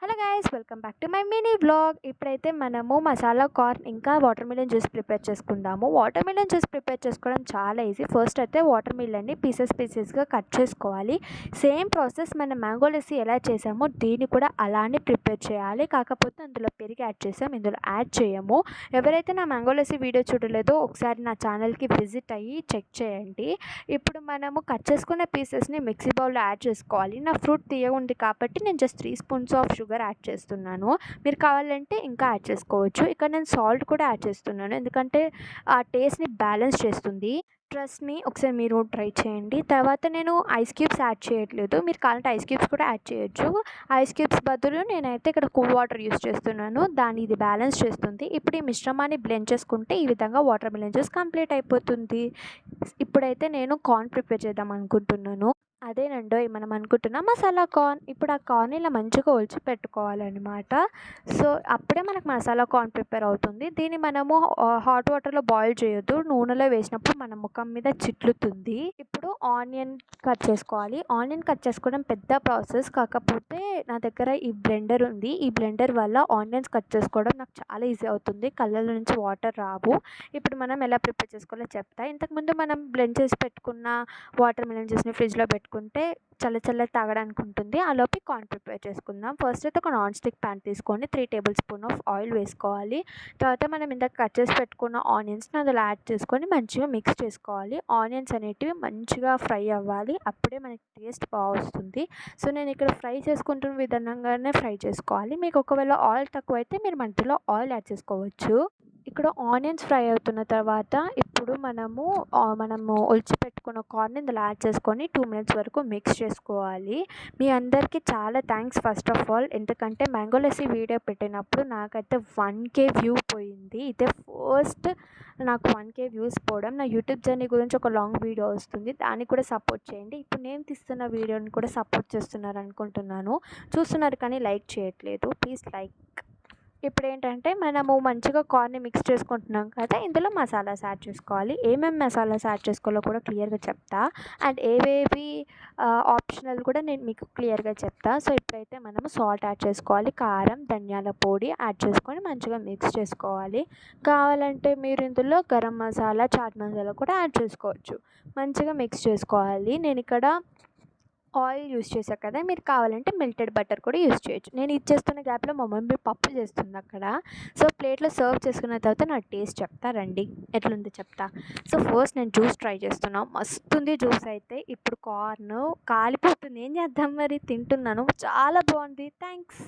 Hello guys, welcome back to my mini vlog. ఇప్పుడైతే మనము masala corn ఇంకా వాటర్ మిలన్ జ్యూస్ ప్రిపేర్ చేసుకుందాము. Water melon juice prepare చేసుకోవడం చాలా ఈజీ. ఫస్ట్ అయితే వాటర్ మిలన్ని పీసెస్గా కట్ చేసుకోవాలి. సేమ్ ప్రాసెస్ మన మ్యాంగో లస్సీ ఎలా చేసామో దీన్ని కూడా అలానే ప్రిపేర్ చేయాలి. కాకపోతే అందులో పెరుగు యాడ్ చేసాం, ఇందులో యాడ్ చేయము. ఎవరైతే నా మ్యాంగో లస్సీ వీడియో చూడలేదో ఒకసారి నా ఛానల్కి విజిట్ అయ్యి చెక్ చేయండి. ఇప్పుడు మనము కట్ చేసుకున్న పీసెస్ని మిక్సీ బౌల్లో యాడ్ చేసుకోవాలి. నా ఫ్రూట్ తీయగా ఉంది కాబట్టి నేను just 3 spoons of sugar add చేస్తున్నాను. మీరు కావాలంటే ఇంకా యాడ్ చేసుకోవచ్చు. ఇక్కడ నేను సాల్ట్ కూడా యాడ్ చేస్తున్నాను, ఎందుకంటే ఆ టేస్ట్ని బ్యాలెన్స్ చేస్తుంది. ట్రస్ట్ మీ, ఒకసారి మీరు ట్రై చేయండి. తర్వాత నేను ఐస్ క్యూబ్స్ యాడ్ చేయట్లేదు, మీరు కావాలంటే ఐస్ క్యూబ్స్ కూడా యాడ్ చేయొచ్చు. ఐస్ క్యూబ్స్ బదులు నేనైతే ఇక్కడ కూల్ వాటర్ యూస్ చేస్తున్నాను, దాన్ని ఇది బ్యాలెన్స్ చేస్తుంది. ఇప్పుడు ఈ మిశ్రమాన్ని బ్లెండ్ చేసుకుంటే ఈ విధంగా వాటర్ మిలన్ జ్యూస్ కంప్లీట్ అయిపోతుంది. ఇప్పుడైతే నేను కార్న్ ప్రిపేర్ చేద్దాం అనుకుంటున్నాను. అదేనండోయ్ మనం అనుకుంటున్న మసాలా కార్న్. ఇప్పుడు ఆ కార్న్ ఇలా మంచిగా ఒలిచి పెట్టుకోవాలన్నమాట. సో అప్పుడే మనకు మసాలా కార్న్ ప్రిపేర్ అవుతుంది. దీన్ని మనము హాట్ వాటర్లో బాయిల్ చేయొద్దు, నూనెలో వేసినప్పుడు మన ముఖం మీద చిట్లుతుంది. ఇప్పుడు ఆనియన్ కట్ చేసుకోవాలి. ఆనియన్ కట్ చేసుకోవడం పెద్ద ప్రాసెస్, కాకపోతే నా దగ్గర ఈ బ్లెండర్ ఉంది. ఈ బ్లెండర్ వల్ల ఆనియన్స్ కట్ చేసుకోవడం నాకు చాలా ఈజీ అవుతుంది, కళ్ళ నుంచి వాటర్ రావు. ఇప్పుడు మనం ఎలా ప్రిపేర్ చేసుకోవాలో చెప్తా. ఇంతకుముందు మనం బ్లెండ్ చేసి పెట్టుకున్న వాటర్ మిలన్ జ్యూస్ని ఫ్రిడ్జ్లో పెట్టుకుంటే చల్ల తాగడానికి ఉంటుంది. ఆలోపు కార్న్ ప్రిపేర్ చేసుకుందాం. ఫస్ట్ అయితే ఒక నాన్ స్టిక్ ప్యాన్ తీసుకొని 3 టేబుల్ స్పూన్ ఆఫ్ ఆయిల్ వేసుకోవాలి. తర్వాత మనం ఇందాక కట్ చేసి పెట్టుకున్న ఆనియన్స్ని అందులో యాడ్ చేసుకొని మంచిగా మిక్స్ చేసుకోవాలి. ఆనియన్స్ అనేటివి మంచిగా ఫ్రై అవ్వాలి, అప్పుడే మనకి టేస్ట్ బాగా వస్తుంది. సో నేను ఇక్కడ ఫ్రై చేసుకుంటున్న విధంగానే ఫ్రై చేసుకోవాలి. మీకు ఒకవేళ ఆయిల్ తక్కువైతే మీరు మధ్యలో ఆయిల్ యాడ్ చేసుకోవచ్చు. ఇక్కడ ఆనియన్స్ ఫ్రై అవుతున్న తర్వాత ఇప్పుడు మనము ఒలిచి పెట్టుకున్న కార్న్ ఇందులో యాడ్ చేసుకొని 2 మినిట్స్ వరకు మిక్స్ చేసుకోవాలి. మీ అందరికీ చాలా థ్యాంక్స్ ఫస్ట్ ఆఫ్ ఆల్, ఎందుకంటే మ్యాంగో లస్సీ వీడియో పెట్టినప్పుడు నాకైతే 1K వ్యూ పోయింది. ఇదే ఫస్ట్ నాకు 1K వ్యూస్ పోవడం. నా యూట్యూబ్ జర్నీ గురించి ఒక లాంగ్ వీడియో వస్తుంది, దాన్ని కూడా సపోర్ట్ చేయండి. ఇప్పుడు నేను తీస్తున్న వీడియోని కూడా సపోర్ట్ చేస్తున్నారు అనుకుంటున్నాను. చూస్తున్నారు కానీ లైక్ చేయట్లేదు, ప్లీజ్ లైక్. ఇప్పుడు ఏంటంటే మనము మంచిగా కార్న్ని మిక్స్ చేసుకుంటున్నాం కదా, ఇందులో మసాలాస్ యాడ్ చేసుకోవాలి. ఏమేమి మసాలాస్ యాడ్ చేసుకోవాలో కూడా క్లియర్గా చెప్తా, అండ్ ఏవేవి ఆప్షనల్ కూడా నేను మీకు క్లియర్గా చెప్తా. సో ఇప్పుడైతే మనము సాల్ట్ యాడ్ చేసుకోవాలి, కారం, ధనియాల పొడి యాడ్ చేసుకొని మంచిగా మిక్స్ చేసుకోవాలి. కావాలంటే మీరు ఇందులో గరం మసాలా, చాట్ మసాలా కూడా యాడ్ చేసుకోవచ్చు. మంచిగా మిక్స్ చేసుకోవాలి. నేను ఇక్కడ ఆయిల్ యూస్ చేశా కదా, మీరు కావాలంటే మెల్టెడ్ బటర్ కూడా యూస్ చేయొచ్చు. నేను ఇది చేస్తున్న గ్యాప్లో మా మమ్మీ పప్పు చేస్తుంది అక్కడ. సో ప్లేట్లో సర్వ్ చేసుకున్న తర్వాత నా టేస్ట్ చెప్తా రండి, ఎట్లుందో చెప్తా. సో ఫస్ట్ నేను జ్యూస్ ట్రై చేస్తున్నా, మస్తుంది జ్యూస్ అయితే. ఇప్పుడు కార్న్ కాలిపోతుంది, ఏం చేద్దాం మరి, తింటున్నాను, చాలా బాగుంది. థ్యాంక్స్.